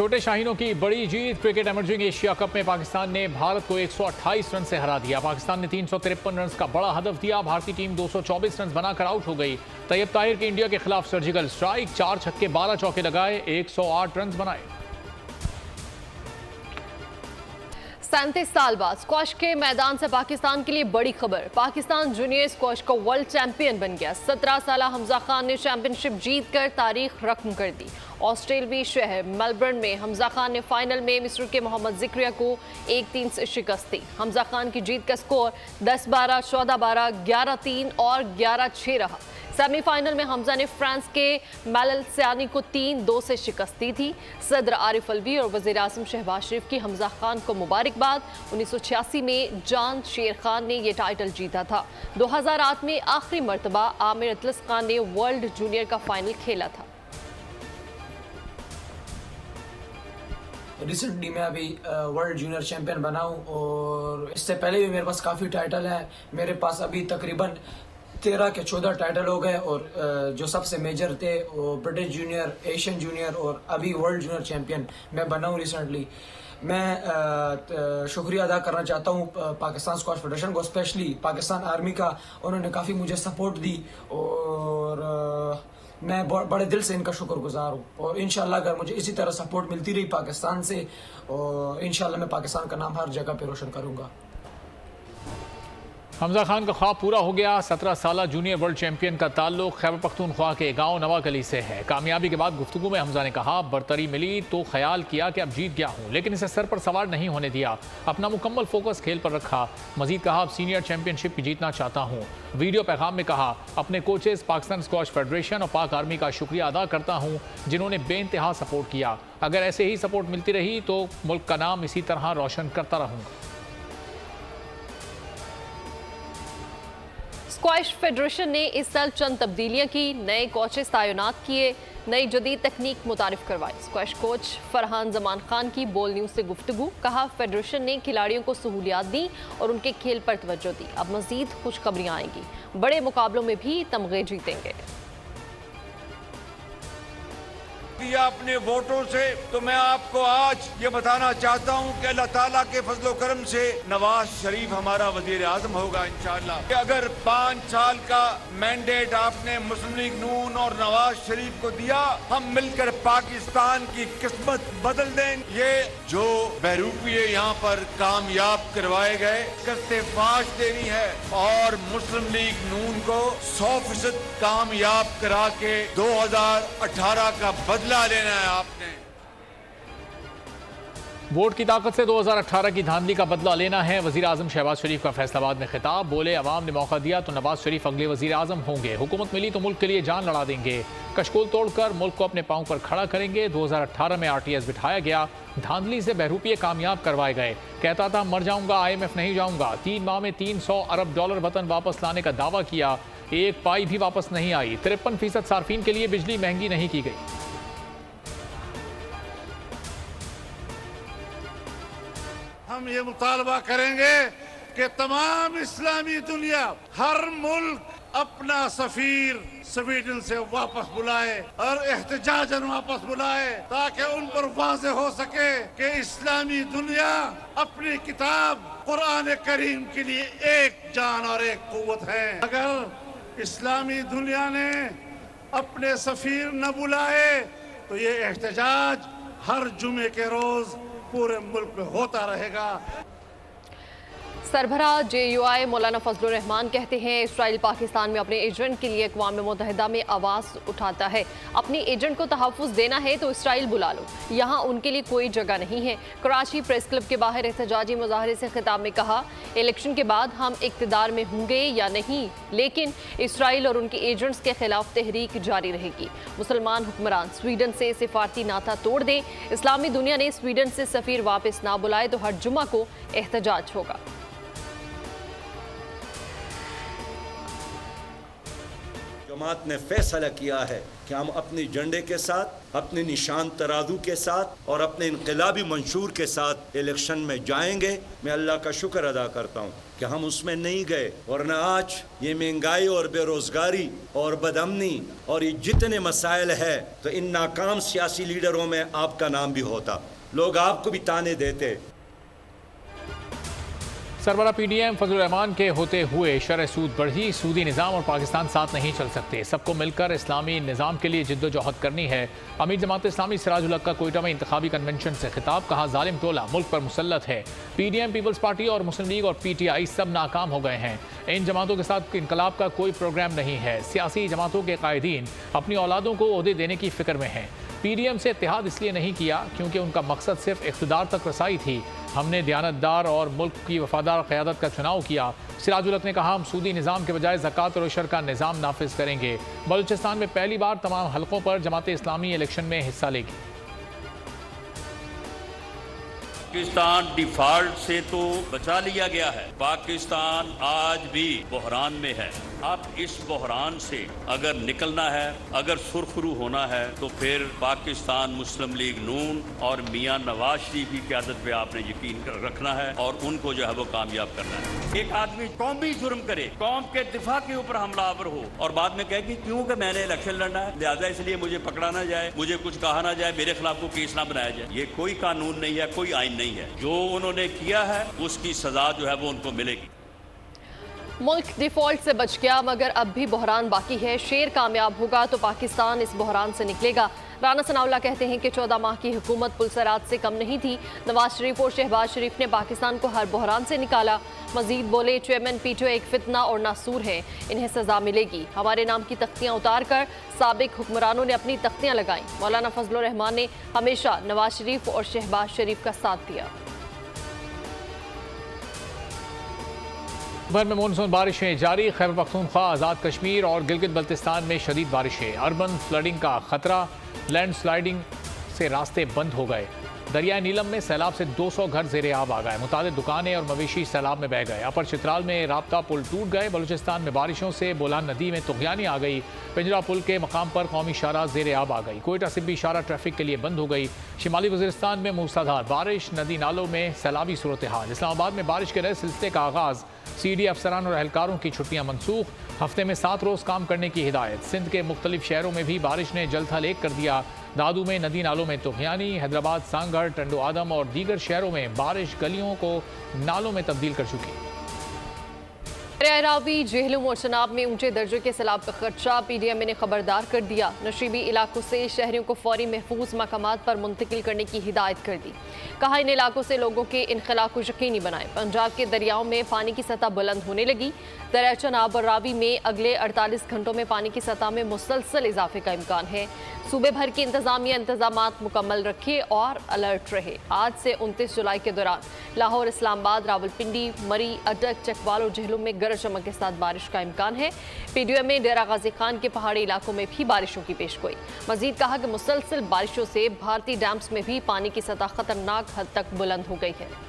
छोटे शाहीनों की बड़ी जीत। क्रिकेट इमर्जिंग एशिया कप में पाकिस्तान ने भारत को 128 रन से हरा दिया। पाकिस्तान ने 353 रन का बड़ा हदफ दिया। भारतीय टीम 224 रन बनाकर आउट हो गई। तैयब ताहिर के इंडिया के खिलाफ सर्जिकल स्ट्राइक, 4 छक्के 12 चौके लगाए, 108 रन बनाए। 37 साल बाद स्क्वॉश के मैदान से पाकिस्तान के लिए बड़ी खबर। पाकिस्तान जूनियर स्क्वॉश का वर्ल्ड चैंपियन बन गया। 17 साल हमजा खान ने चैंपियनशिप जीतकर तारीख रकम कर दी। ऑस्ट्रेलियावी शहर मेलबर्न में हमजा खान ने फाइनल में मिस्र के मोहम्मद जिक्रिया को 1-3 से शिकस्त दी। हमजा खान की जीत का स्कोर 10-12, 14-12, 11-3 और 11-6 रहा। सेमीफाइनल में हमजा ने फ्रांस के मैलल सियानी को 3-2 से शिकस्त दी थी। सदर आरिफ अलवी और वज़ीर आज़म शहबाज शरीफ की हमजा खान को मुबारकबाद। 1986 में जान शेर खान ने यह टाइटल जीता था। 2008 में आखिरी मरतबा आमिर अतलस खान ने वर्ल्ड जूनियर का फाइनल खेला था। रिसेंटली मैं अभी वर्ल्ड जूनियर चैंपियन बना हूँ और इससे पहले भी मेरे पास काफ़ी टाइटल है। मेरे पास अभी तकरीबन 13 के 14 टाइटल हो गए और जो सबसे मेजर थे वो ब्रिटिश जूनियर, एशियन जूनियर और अभी वर्ल्ड जूनियर चैंपियन मैं बना हूँ रिसेंटली। मैं शुक्रिया अदा करना चाहता हूँ पाकिस्तान स्क्वॉश फेडरेशन को, स्पेशली पाकिस्तान आर्मी का। उन्होंने काफ़ी मुझे सपोर्ट दी और मैं बड़े दिल से इनका शुक्रगुजार हूँ। और इंशाल्लाह अगर मुझे इसी तरह सपोर्ट मिलती रही पाकिस्तान से, और इंशाल्लाह मैं पाकिस्तान का नाम हर जगह पे रोशन करूँगा। हमजा खान का ख्वाब पूरा हो गया। 17 साल जूनियर वर्ल्ड चैंपियन का ताल्लुक खैबर पख्तूनख्वा के गांव नवाकली से है। कामयाबी के बाद गुफ्तगू में हमजा ने कहा, बरतरी मिली तो ख्याल किया कि अब जीत गया हूं, लेकिन इसे सर पर सवार नहीं होने दिया। अपना मुकम्मल फोकस खेल पर रखा। मजीद कहा, अब सीनियर चैंपियनशिप भी जीतना चाहता हूं। वीडियो पैगाम में कहा, अपने कोचेस, पाकिस्तान स्क्वॉश फेडरेशन और पाक आर्मी का शुक्रिया अदा करता हूं जिन्होंने बेइंतहा सपोर्ट किया। अगर ऐसे ही सपोर्ट मिलती रही तो मुल्क का नाम इसी तरह रोशन करता रहूंगा। स्क्वॉश फेडरेशन ने इस साल चंद तब्दीलियां की। नए कोचेस तैनात किए, नई जदीद तकनीक मुतारिफ करवाई। स्क्वॉश कोच फरहान जमान खान की बोल न्यूज़ से गुफ्तगू। कहा, फेडरेशन ने खिलाड़ियों को सहूलियात दी और उनके खेल पर तवज्जो दी। अब मजीद खुशखबरियां आएंगी। बड़े मुकाबलों में भी तमगे जीतेंगे। दिया अपने वोटों से, तो मैं आपको आज ये बताना चाहता हूँ कि अल्लाह ताला के फजलो करम से नवाज शरीफ हमारा वजीर आजम होगा इंशाअल्लाह। अगर 5 साल का मैंडेट आपने मुस्लिम लीग नून और नवाज शरीफ को दिया, हम मिलकर पाकिस्तान की किस्मत बदल देंगे। ये जो बहरूपिये यहाँ पर कामयाब करवाए गए, कस्ते फाश देनी है और मुस्लिम लीग नून को 100% कामयाब करा के 2018 का बदला लेना है आपने। वोट की ताकत से 2018 की धांधली का बदला लेना है। वजीर आजम शहबाज शरीफ का फैसलाबाद में खिताब। बोले, अवाम ने मौका दिया तो नवाज शरीफ अगले वजीर आजम होंगे। हुकूमत मिली तो मुल्क के लिए जान लड़ा देंगे। कशकोल तोड़कर मुल्क को अपने पांव पर खड़ा करेंगे। 2018 में RTS बिठाया गया। धांधली से बहरूपिये कामयाब करवाए गए। कहता था मर जाऊंगा, IMF नहीं जाऊंगा। 3 माह में $300 अरब वतन वापस लाने का दावा किया। 1 पाई भी वापस नहीं आई। 53% सार्फिन के लिए बिजली महंगी नहीं की गई। हम ये मुतालबा करेंगे कि तमाम इस्लामी दुनिया, हर मुल्क अपना सफीर स्वीडन से वापस बुलाए और एहतजाजन वापस बुलाए, ताकि उन पर वाज़ेह हो सके कि इस्लामी दुनिया अपनी किताब कुरान करीम के लिए एक जान और एक कुव्वत है। अगर इस्लामी दुनिया ने अपने सफीर न बुलाए तो ये एहतजाज हर जुमे के रोज पूरे मुल्क में होता रहेगा। सरबरा JUI मौलाना फजलुर रहमान कहते हैं, इसराइल पाकिस्तान में अपने एजेंट के लिए अक़वाम मुत्तहिदा में आवाज़ उठाता है। अपने एजेंट को तहफ़्फ़ुज़ देना है तो इसराइल बुला लो, यहाँ उनके लिए कोई जगह नहीं है। कराची प्रेस क्लब के बाहर एहतजाजी मुज़ाहरे से खिताब में कहा, इलेक्शन के बाद हम इक़्तिदार में होंगे या नहीं, लेकिन इसराइल और उनके एजेंट्स के खिलाफ तहरीक जारी रहेगी। मुसलमान हुक्मरान स्वीडन से सिफारती नाता तोड़ दें। इस्लामी दुनिया ने स्वीडन से सफ़ीर वापस ना बुलाए तो हर जुमा को एहतजाज होगा। जमात ने फैसला किया है कि हम अपने झंडे के साथ, अपने निशान तराजू के साथ और अपने इनकलाबी मंशूर के साथ इलेक्शन में जाएंगे। मैं अल्लाह का शुक्र अदा करता हूँ कि हम उसमें नहीं गए, वरना आज ये महंगाई और बेरोजगारी और बदअमनी और ये जितने मसाइल है तो इन नाकाम सियासी लीडरों में आपका नाम भी होता, लोग आपको भी ताने देते। सरबरा पीडीएम फजल रहमान के होते हुए शरह सूद बढ़ी, सूदी निज़ाम और पाकिस्तान साथ नहीं चल सकते, सबको मिलकर इस्लामी निज़ाम के लिए जिद्दोजहद करनी है। अमीर जमात इस्लामी सिराजुल हक का कोयटा में इंतखाबी कन्वेंशन से खिताब, कहा जालिम टोला मुल्क पर मुसल्लत है। पीडीएम, पीपल्स पार्टी और मुस्लिम लीग और पीटीआई सब नाकाम हो गए हैं। इन जमातों के साथ इनकलाब का कोई प्रोग्राम नहीं है। सियासी जमातों के कायदीन अपनी औलादों को ओहदे देने की फिक्र में हैं। पीडीएम से इत्तेहाद इसलिए नहीं किया क्योंकि उनका मकसद सिर्फ इख्तिदार तक रसाई थी। हमने दयानतदार और मुल्क की वफादार क़यादत का चुनाव किया। सिराजुल हक ने कहा, हम सूदी निज़ाम के बजाय ज़कात और उशर का निज़ाम नाफिज करेंगे। बलूचिस्तान में पहली बार तमाम हलकों पर जमात इस्लामी इलेक्शन में हिस्सा लेगी। पाकिस्तान डिफॉल्ट से तो बचा लिया गया है, पाकिस्तान आज भी बहरान में है। अब इस बहरान से अगर निकलना है, अगर सुरखरू होना है, तो फिर पाकिस्तान मुस्लिम लीग नून और मियां नवाज शरीफ की क़यादत पे आपने यकीन रखना है और उनको जो है वो कामयाब करना है। एक आदमी कौमी जुर्म करे, कौम के दिफा के ऊपर हमलावर हो और बाद में कहे कि क्योंकि मैंने इलेक्शन लड़ना है लिहाजा इसलिए मुझे पकड़ा ना जाए, मुझे कुछ कहा ना जाए, मेरे खिलाफ को केस ना बनाया जाए, ये कोई कानून नहीं है, कोई आइन नहीं है। जो उन्होंने किया है उसकी सजा जो है वो उनको मिलेगी। मुल्क डिफॉल्ट से बच गया मगर अब भी बहरान बाकी है। शेर कामयाब होगा तो पाकिस्तान इस बहरान से निकलेगा। राना सनाउल्लाह कहते हैं कि 14 माह की हुकूमत पुलसरात से कम नहीं थी। नवाज शरीफ और शहबाज शरीफ ने पाकिस्तान को हर बहरान से निकाला। मजीद बोले, चेयरमैन पीटीआई एक फितना और नासूर है, इन्हें सजा मिलेगी। हमारे नाम की तख्तियां उतार कर साबिक हुक्मरानों ने अपनी तख्तियां लगाईं। मौलाना फजल रहमान ने हमेशा नवाज शरीफ और शहबाज शरीफ का साथ दिया। भर में मानसून बारिशें जारी, खैबर पख्तूनख्वा, आज़ाद कश्मीर और गिलगित बल्तिस्तान में शदीद बारिशें। अर्बन फ्लडिंग का खतरा, लैंड स्लाइडिंग से रास्ते बंद हो गए। दरियाए नीलम में सैलाब से 200 घर ज़ेरे आब आ गए। मुतादिद दुकानें और मवेशी सैलाब में बह गए। अपर चित्राल में राब्ता पुल टूट गए। बलूचिस्तान में बारिशों से बोलान नदी में तुग़यानी आ गई। पिंजरा पुल के मकाम पर कौमी शाहराह ज़ेरे आब आ गई। कोयटा सिब्बी शाहराह ट्रैफिक के लिए बंद हो गई। शिमाली वज़ीरिस्तान में मूसलाधार बारिश, नदी नालों में सैलाबी सूरत हाल। इस्लामाबाद में बारिश के नए सिलसिले का आगाज़। सीडी अफसरान और एहलकारों की छुट्टियां मनसूख। हफ्ते में 7 रोज़ काम करने की हिदायत। सिंध के मुख्तलिफ शहरों में भी बारिश ने जल थल एक कर दिया। दादू में नदी नालों में तुग़यानी। हैदराबाद, सांगढ़, टंडो आदम और दीगर शहरों में बारिश गलियों को नालों में तब्दील कर चुकी। रावी, जेहलूम और चनाब में ऊंचे दर्जे के सैलाब का खदशा, पीडीएम ने खबरदार कर दिया। नशीबी इलाकों से शहरियों को फौरी महफूज मकामात पर मुंतकिल करने की हिदायत कर दी। कहा, इन इलाकों से लोगों के इनखला को यकीनी बनाएं। पंजाब के दरियाओं में पानी की सतह बुलंद होने लगी। दरिया चनाब और रावी में अगले 48 घंटों में पानी की सतह में मुसलसल इजाफे का इम्कान है। सूबे भर की इंतजामिया इंतजामात मुकम्मल रखे और अलर्ट रहे। आज से 29 जुलाई के दौरान लाहौर, इस्लामाबाद, रावलपिंडी, मरी, अटक, चकवाल और जेहलूम में गरज चमक के साथ बारिश का इम्कान है। पीडीएम में डेरा गाजी खान के पहाड़ी इलाकों में भी बारिशों की पेशगोई। मजीद कहा कि मुसलसल बारिशों से भारतीय डैम्स में भी पानी की सतह खतरनाक हद तक बुलंद हो गई है।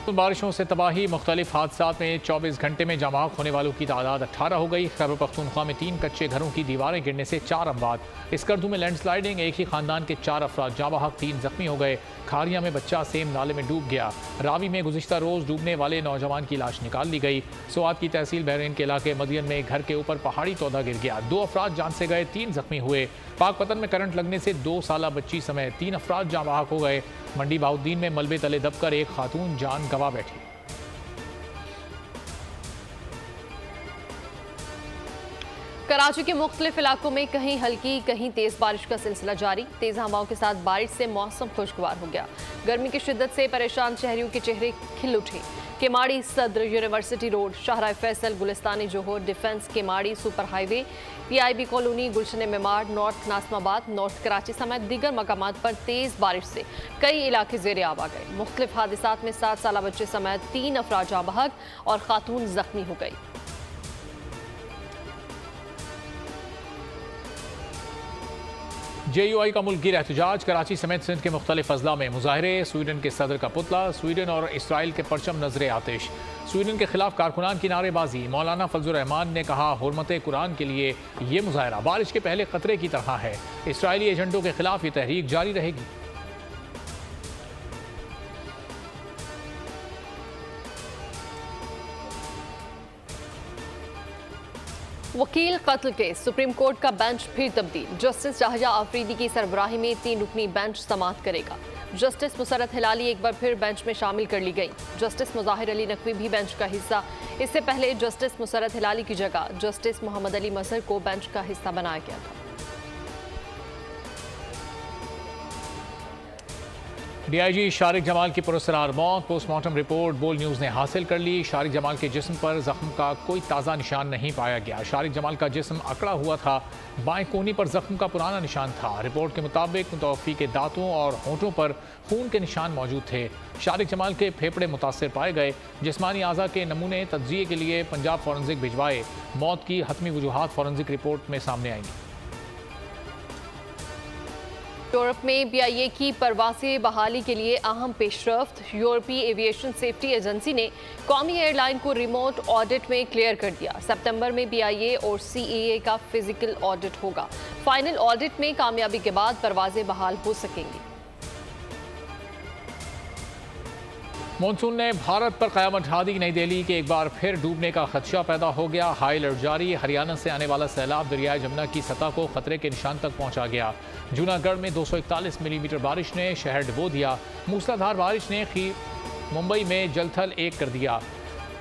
बारिशों से तबाही, मुख्तलिफ हादसात में 24 घंटे में जाम होने वालों की तादाद 18 हो गई। खैबर पख्तूनख्वा में 3 कच्चे घरों की दीवारें गिरने से 4 अमवात। इसकरदू में लैंडस्लाइडिंग, एक ही खानदान के 4 अफराद जाँ बहक, 3 जख्मी हो गए। खारिया में बच्चा सेम नाले में डूब गया। रावी में गुज़िश्ता रोज़ डूबने वाले नौजवान की लाश निकाल ली गई। सोआत की तहसील बहरीन के इलाके मदियन में घर के ऊपर पहाड़ी तोदा गिर गया। 2 अफराद जान से गए, 3 जख्मी हुए। पाकपतन में करंट लगने से 2 साला बच्ची समेत 3 अफराद जाँ बहक हो गए। मंडी बाउद्दीन में मलबे तले दबकर एक खातून जान गंवा बैठी। कराची के मुख्तलिफ इलाकों में कहीं हल्की कहीं तेज बारिश का सिलसिला जारी। तेज हवाओं के साथ बारिश से मौसम खुशगवार हो गया। गर्मी की शिद्दत से परेशान शहरियों के चेहरे खिल उठे। Keamari Saddar, university road, Shahrah Faisal, Gulistan-e Jauhar, defence, Keamari super highway, PIB colony, Gulshan Maymar, north Nazimabad, north Karachi समेत दीगर मकामात पर तेज बारिश से कई इलाके ज़ेरे आब आ गए। मुख्तलिफ हादसात में 7 साला बच्चे समेत 3 अफराद जाँ बहक और खातून जख्मी हो गई। JUI का मुल्की एहतजाज। कराची समेत सिंध के मुख्तलिफ अजला में मुजाहरे। स्वीडन के सदर का पुतला, स्वीडन और इसराइल के परचम नजरे आतिश। स्वीडन के खिलाफ कारकुनान की नारेबाजी। मौलाना फजलुर रहमान ने कहा, हुर्मत कुरान के लिए ये मुजाहरा बारिश के पहले खतरे की तरह है। इसराइली एजेंटों के खिलाफ ये तहरीक जारी रहेगी। वकील कत्ल केस, सुप्रीम कोर्ट का बेंच फिर तब्दील। जस्टिस शाहजहां आफरीदी की सरबराही में 3 रुकनी बेंच समाअत करेगा। जस्टिस मुसरत हिलाली एक बार फिर बेंच में शामिल कर ली गई। जस्टिस मुजाहिर अली नकवी भी बेंच का हिस्सा। इससे पहले जस्टिस मुसरत हिलाली की जगह जस्टिस मोहम्मद अली मजहर को बेंच का हिस्सा बनाया गया था। DIG शारिक जमाल की पुरस्कार मौत। पोस्टमार्टम रिपोर्ट बोल न्यूज़ ने हासिल कर ली। शारिक जमाल के जिस्म पर जख्म का कोई ताज़ा निशान नहीं पाया गया। शारिक जमाल का जिस्म अकड़ा हुआ था। बाएं कोहनी पर जख्म का पुराना निशान था। रिपोर्ट के मुताबिक मुतवफ़ी के दांतों और होंठों पर खून के निशान मौजूद थे। शारिक जमाल के फेफड़े मुतासर पाए गए। जिस्मानी आज़ा के नमूने तज्जिए के लिए पंजाब फॉरेंसिक भिजवाए। मौत की हतमी वजूहात फॉरेंसिक रिपोर्ट में सामने आएंगी। यूरोप में BIA की परवाज़ें बहाली के लिए अहम पेशरफ्त। यूरोपीय एविएशन सेफ्टी एजेंसी ने कौमी एयरलाइन को रिमोट ऑडिट में क्लियर कर दिया। सितंबर में BIA और CAA का फिजिकल ऑडिट होगा। फाइनल ऑडिट में कामयाबी के बाद परवाज़ें बहाल हो सकेंगी। मॉनसून ने भारत पर क़यामत ढा दी। नई दिल्ली के एक बार फिर डूबने का खदशा पैदा हो गया। हाई अलर्ट जारी। हरियाणा से आने वाला सैलाब दरियाए जमुना की सतह को खतरे के निशान तक पहुंचा गया। जूनागढ़ में 241 मिलीमीटर बारिश ने शहर डुबो दिया। मूसलाधार बारिश ने मुंबई में जलथल एक कर दिया।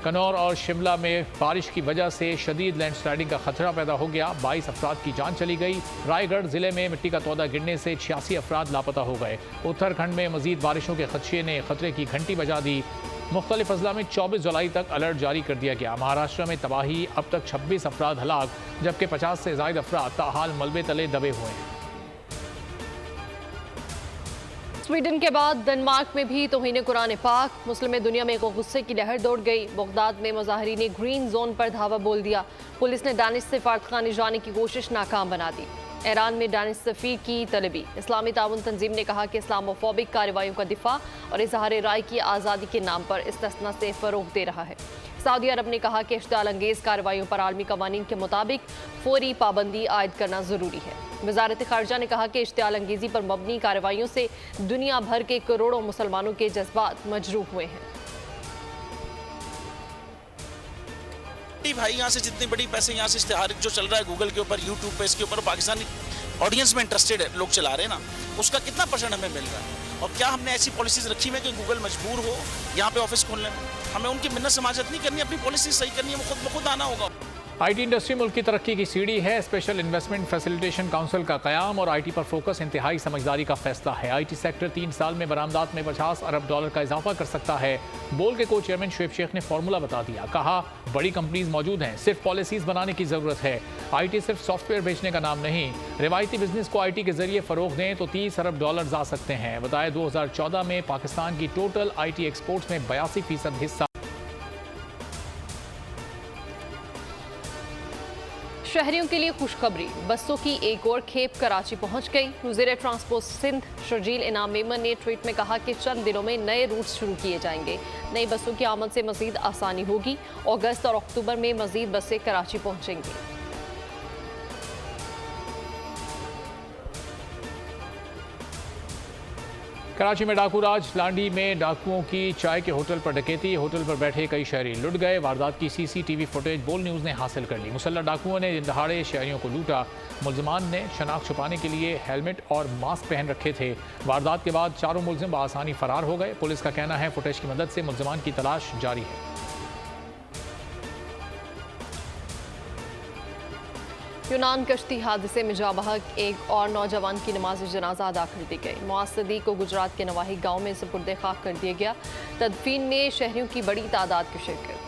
कन्नौर और शिमला में बारिश की वजह से शदीद लैंडस्लाइडिंग का खतरा पैदा हो गया। 22 अफराद की जान चली गई। रायगढ़ जिले में मिट्टी का तौदा गिरने से 86 अफराद लापता हो गए। उत्तराखंड में मजीद बारिशों के खदशे ने खतरे की घंटी बजा दी। मुख्तलिफ अजला में 24 जुलाई तक अलर्ट जारी कर दिया गया। महाराष्ट्र में तबाही, अब तक 26 अफराद हलाक, जबकि 50 से ज़ायद अफराद ताहाल मलबे तले दबे हुए हैं। स्वीडन के बाद डेनमार्क में भी तौहीन कुरान पाक। मुस्लिम दुनिया में गुस्से की लहर दौड़ गई। बगदाद में मुजाहिरीन ने ग्रीन जोन पर धावा बोल दिया। पुलिस ने दानिश से फारखाने जाने की कोशिश नाकाम बना दी। ईरान में दानिश सफ़ीर की तलबी। इस्लामी ताउन तंजीम ने कहा कि इस्लामोफोबिक कार्रवाइयों का दिफा और इजहार राय की आज़ादी के नाम पर इस्तिस्ना से फ़रोग दे रहा है। सऊदी अरब ने कहा कि इश्तिआल अंगेज़ कार्रवाइयों पर आलमी कवानीन के मुताबिक फौरी पाबंदी आयद करना ज़रूरी है। वज़ारत ख़ारजा ने कहा कि इश्तिआल अंगेज़ी पर मबनी कार्रवाइयों से दुनिया भर के करोड़ों मुसलमानों के जज्बात मजरूह हुए हैं। भाई यहाँ से जितनी बड़ी पैसे यहाँ से इश्तिहार जो चल रहा है गूगल के ऊपर, यूट्यूब पे, इसके ऊपर पाकिस्तानी ऑडियंस में इंटरेस्टेड लोग चला रहे हैं ना, उसका कितना % हमें मिल रहा है? और क्या हमने ऐसी पॉलिसीज रखी है कि गूगल मजबूर हो यहाँ पे ऑफिस खोलने में? हमें उनकी मिन्नत समाजत नहीं करनी, अपनी पॉलिसी सही करनी है, वो खुद ब खुद आना होगा। IT इंडस्ट्री मुल्क की तरक्की की सीढ़ी है। स्पेशल इन्वेस्टमेंट फैसिलिटेशन काउंसिल का क़याम और IT पर फोकस इंतहाई समझदारी का फैसला है। IT सेक्टर 3 साल में बरामदात में $50 अरब का इजाफा कर सकता है। बोल के को चेयरमैन शुएब शेख ने फार्मूला बता दिया। कहा, बड़ी कंपनीज मौजूद हैं, सिर्फ पॉलिसीज बनाने की ज़रूरत है। IT सिर्फ सॉफ्टवेयर बेचने का नाम नहीं। रिवायती बिजनेस को IT के जरिए फ़रोग दें तो $30 अरब आ सकते हैं। बताया 2014 में पाकिस्तान की टोटल IT एक्सपोर्ट्स में 82% हिस्सा। शहरियों के लिए खुशखबरी। बसों की एक और खेप कराची पहुंच गई। वज़ीर ट्रांसपोर्ट सिंध शर्जील इनाम मेमन ने ट्वीट में कहा कि चंद दिनों में नए रूट्स शुरू किए जाएंगे। नई बसों की आमद से मजीद आसानी होगी। अगस्त और अक्टूबर में मजीद बसें कराची पहुंचेंगी। कराची में डाकू राज। लांडी में डाकुओं की चाय के होटल पर डकैती। होटल पर बैठे कई शहरी लुट गए। वारदात की CCTV फुटेज बोल न्यूज़ ने हासिल कर ली। मुसल्लह डाकुओं ने दिन दहाड़े शहरियों को लूटा। मुल्ज़िमान ने शनाख्त छुपाने के लिए हेलमेट और मास्क पहन रखे थे। वारदात के बाद चारों मुल्ज़िम बआसानी फरार हो गए। पुलिस का कहना है फुटेज की मदद से मुल्ज़िमान की तलाश जारी है। यूनान कश्ती हादसे में जाबहक एक और नौजवान की नमाज जनाजा अदा कर दी गई। मुआसदी को गुजरात के नवाही गांव में सुपुर्द खाक कर दिया गया। तदफीन में शहरियों की बड़ी तादाद की शिरकत।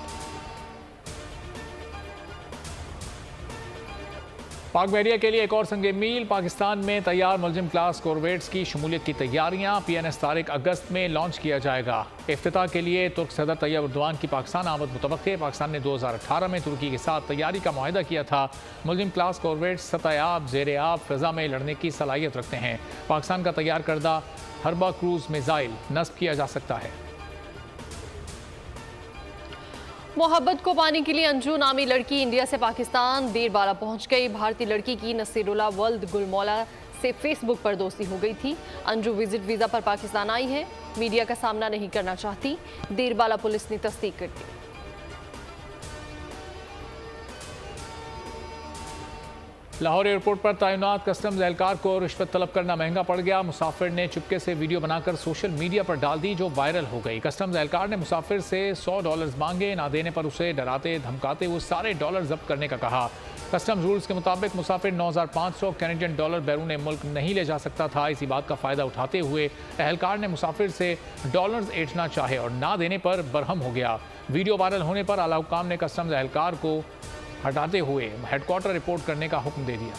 पाक बहरिया के लिए एक और संगे मील। पाकिस्तान में तैयार मुलजिम क्लास कॉरवेट्स की शमूलियत की तैयारियां। PNS तारिक अगस्त में लॉन्च किया जाएगा। इफ्तिताह के लिए तुर्क सदर तैयब उर्दवान की पाकिस्तान आमद मुतवक्के। पाकिस्तान ने 2018 में तुर्की के साथ तैयारी का मुआहदा किया था। मुलजिम क्लास कॉरवेट्स सतह-ए-आब, ज़ेर-ए-आब फ़िज़ा में लड़ने की सलाहियत रखते हैं। पाकिस्तान का तैयार करदा हरबा क्रूज मिसाइल नस्ब किया जा सकता है। मोहब्बत को पाने के लिए अंजू नामी लड़की इंडिया से पाकिस्तान बीरबाला पहुंच गई। भारतीय लड़की की नसीरुल्लाह वल्द गुलमौला से फेसबुक पर दोस्ती हो गई थी। अंजू विजिट वीज़ा पर पाकिस्तान आई है। मीडिया का सामना नहीं करना चाहती। बीरबाला पुलिस ने तस्दीक कर दी। लाहौर एयरपोर्ट पर तैनात कस्टम्स एहलकार को रिश्वत तलब करना महंगा पड़ गया। मुसाफिर ने चुपके से वीडियो बनाकर सोशल मीडिया पर डाल दी, जो वायरल हो गई। कस्टम्स एहलकार ने मुसाफिर से $100 मांगे। ना देने पर उसे डराते धमकाते वो सारे डॉलर जब्त करने का कहा। कस्टम्स रूल्स के मुताबिक मुसाफिर 9,500 कैनेडियन डॉलर बैरून मुल्क नहीं ले जा सकता था। इसी बात का फ़ायदा उठाते हुए एहलकार ने मुसाफिर से डॉलर्स ऐंठना चाहे और ना देने पर बरहम हो गया। वीडियो वायरल होने पर आला हुक्काम ने कस्टम्स एहलकार को हटाते हुए हेडक्वार्टर रिपोर्ट करने का हुक्म दे दिया।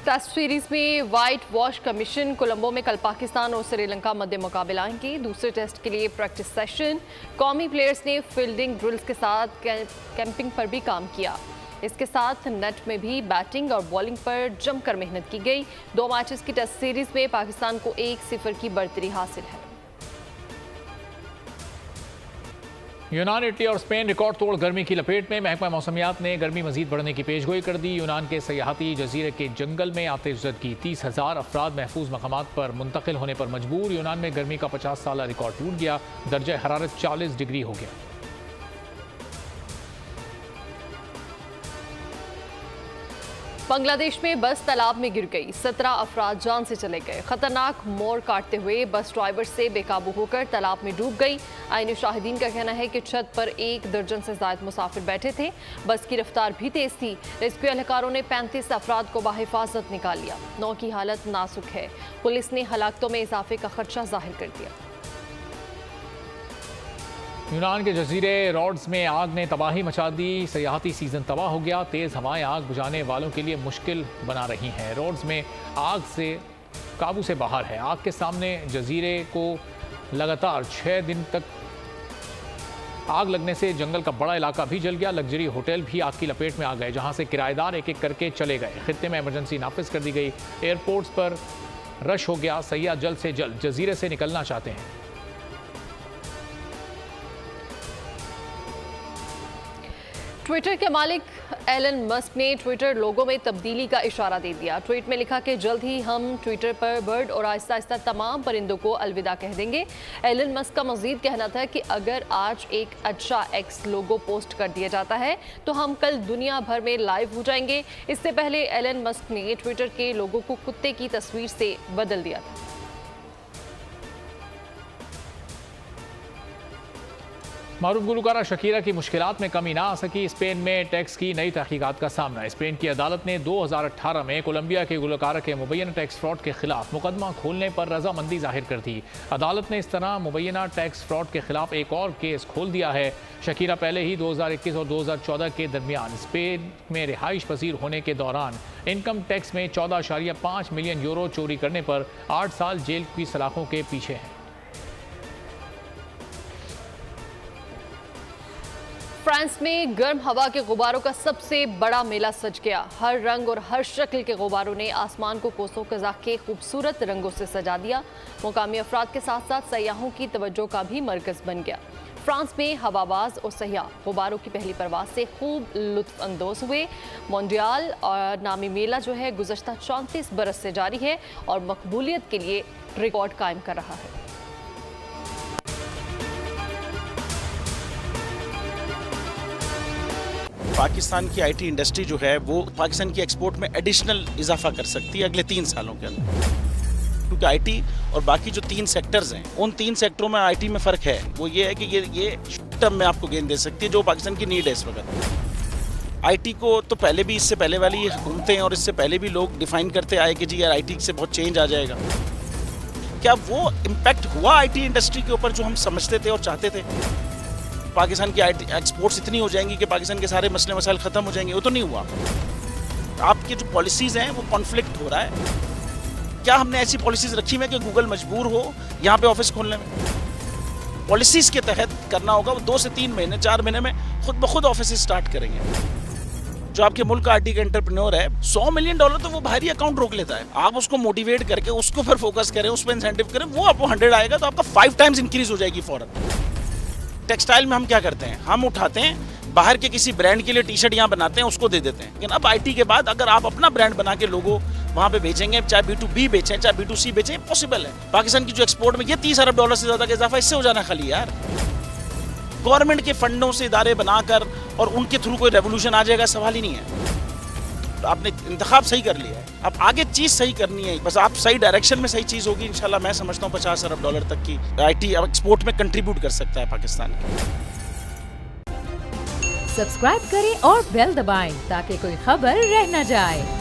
टेस्ट सीरीज में व्हाइट वॉश कमीशन कोलंबो में कल पाकिस्तान और श्रीलंका मध्य मुकाबला आएंगे। दूसरे टेस्ट के लिए प्रैक्टिस सेशन। कौमी प्लेयर्स ने फील्डिंग ड्रिल्स के साथ कैंपिंग पर भी काम किया। इसके साथ नेट में भी बैटिंग और बॉलिंग पर जमकर मेहनत की गई। 2 मैचेस की टेस्ट सीरीज में पाकिस्तान को 1-0 की बढ़तरी हासिल है। यूनान, इटली और स्पेन रिकॉर्ड तोड़ गर्मी की लपेट में। महकमा मौसमियात ने गर्मी मजीद बढ़ने की पेशगोई कर दी। यूनान के सयाहती जजीरे के जंगल में आतिशज़दगी। 30,000 अफराद महफूज मकामात पर मुंतकिल होने पर मजबूर। यूनान में गर्मी का 50 साला रिकॉर्ड टूट गया। दर्जा हरारत 40 डिग्री हो गया। बांग्लादेश में बस तालाब में गिर गई। 17 अफराद जान से चले गए। खतरनाक मोड़ काटते हुए बस ड्राइवर से बेकाबू होकर तालाब में डूब गई। आईनी शाहिदीन का कहना है कि छत पर 1 दर्जन से ज्यादा मुसाफिर बैठे थे। बस की रफ्तार भी तेज थी। रेस्क्यू एहलकारों ने 35 अफराद को बाहिफाजत निकाल लिया। 9 की हालत नाजुक है। पुलिस ने हलाकतों में इजाफे का खदशा जाहिर कर दिया। यूनान के जजीरे रॉड्स में आग ने तबाही मचा दी। सयाहती सीजन तबाह हो गया। तेज़ हवाएं आग बुझाने वालों के लिए मुश्किल बना रही हैं। रॉड्स में आग से काबू से बाहर है। आग के सामने जजीरे को लगातार 6 दिन तक आग लगने से जंगल का बड़ा इलाका भी जल गया। लग्जरी होटल भी आग की लपेट में आ गए, जहां से किराएदार एक एक करके चले गए। खित्ते में इमरजेंसी नाफिज कर दी गई। एयरपोर्ट्स पर रश हो गया। सयाह जल्द से जल्द जजीरे से निकलना चाहते हैं। ट्विटर के मालिक एलन मस्क ने ट्विटर लोगो में तब्दीली का इशारा दे दिया। ट्वीट में लिखा कि जल्द ही हम ट्विटर पर बर्ड और आहिस्ता आहिस्ता तमाम परिंदों को अलविदा कह देंगे। एलन मस्क का मजीद कहना था कि अगर आज एक अच्छा एक्स लोगो पोस्ट कर दिया जाता है तो हम कल दुनिया भर में लाइव हो जाएंगे। इससे पहले एलन मस्क ने ट्विटर के लोगो को कुत्ते की तस्वीर से बदल दिया था। मारूफ गुलकारा शकीरा की मुश्किलात में कमी ना आ सकी। स्पेन में टैक्स की नई तहकीकात का सामना। स्पेन की अदालत ने 2018 में कोलंबिया के गुलकारा के मुबैना टैक्स फ्रॉड के खिलाफ मुकदमा खोलने पर रजामंदी जाहिर कर दी। अदालत ने इस तरह मुबैना टैक्स फ्रॉड के खिलाफ एक और केस खोल दिया है। शकीरा पहले ही 2021 और 2014 के दरमियान स्पेन में रिहाइश पजीर होने के दौरान इनकम टैक्स में 14.5 मिलियन यूरो चोरी करने पर 8 साल जेल की सलाखों के पीछे हैं। फ्रांस में गर्म हवा के गुब्बारों का सबसे बड़ा मेला सज गया। हर रंग और हर शक्ल के गुब्बारों ने आसमान को कोसों कज़ा के खूबसूरत रंगों से सजा दिया। मुकामी अफराद के साथ साथ सयाहों की तवज्जो का भी मरकज़ बन गया। फ्रांस में हवाबाज और सयाह गुब्बारों की पहली परवाज से खूब लुत्फ अंदोज हुए। मोन्डियाल और नामी मेला जो है गुज़श्ता 34 बरस से जारी है और मकबूलियत के लिए रिकॉर्ड कायम कर रहा है। पाकिस्तान की आईटी इंडस्ट्री जो है वो पाकिस्तान की एक्सपोर्ट में एडिशनल इजाफा कर सकती है अगले 3 सालों के अंदर, क्योंकि आईटी और बाकी जो 3 सेक्टर्स हैं उन 3 सेक्टरों में आईटी में फ़र्क है। वो ये है कि ये शॉर्ट टर्म में आपको गेन दे सकती है, जो पाकिस्तान की नीड है इस वक्त। आईटी को तो पहले भी, इससे पहले वाली हुकूमतें और इससे पहले भी लोग डिफाइन करते आए कि जी यार आईटी से बहुत चेंज आ जाएगा। क्या वो इम्पैक्ट हुआ आईटी इंडस्ट्री के ऊपर जो हम समझते थे और चाहते थे? पाकिस्तान की एक्सपोर्ट्स इतनी हो जाएंगी कि पाकिस्तान के सारे मसले मसाइल ख़त्म हो जाएंगे, वो तो नहीं हुआ। आपके जो पॉलिसीज़ हैं वो कॉन्फ्लिक्ट हो रहा है। क्या हमने ऐसी पॉलिसीज़ रखी हुई है कि गूगल मजबूर हो यहाँ पे ऑफिस खोलने में? पॉलिसीज़ के तहत करना होगा। वो 2 से 3 महीने 4 महीने में खुद ब खुद ऑफिस स्टार्ट करेंगे। जो आपके मुल्क का आईटी का एंटरप्रेन्योर है, $100 मिलियन तो वो बाहरी अकाउंट रोक लेता है। आप उसको मोटिवेट करके उसको फिर फोकस करें, उस पर इंसेंटिव करें, वो आपको 100 आएगा तो आपका 5 टाइम्स इंक्रीज हो जाएगी फौरन। टेक्सटाइल में हम क्या करते हैं, हम उठाते हैं बाहर के किसी ब्रांड के लिए टी शर्ट यहाँ बनाते हैं, उसको दे देते हैं। लेकिन अब आईटी के बाद अगर आप अपना ब्रांड बना के लोगो वहाँ पे बेचेंगे, चाहे B2B बेचें चाहे B2C बेचें, पॉसिबल है। पाकिस्तान की जो एक्सपोर्ट में ये $30 अरब से ज़्यादा का इजाफा इससे हो जाना खाली यार। गवर्नमेंट के फंडों से इदारे बनाकर और उनके थ्रू कोई रेवोल्यूशन आ जाएगा, सवाल ही नहीं है। तो आपने इंतखाब सही कर लिया है, अब आगे चीज़ सही करनी है, बस आप सही डायरेक्शन में सही चीज़ होगी इंशाल्लाह। मैं समझता हूँ $50 अरब तक की आईटी एक्सपोर्ट में कंट्रीब्यूट कर सकता है पाकिस्तान। सब्सक्राइब करें और बेल दबाएं ताकि कोई खबर रह न जाए।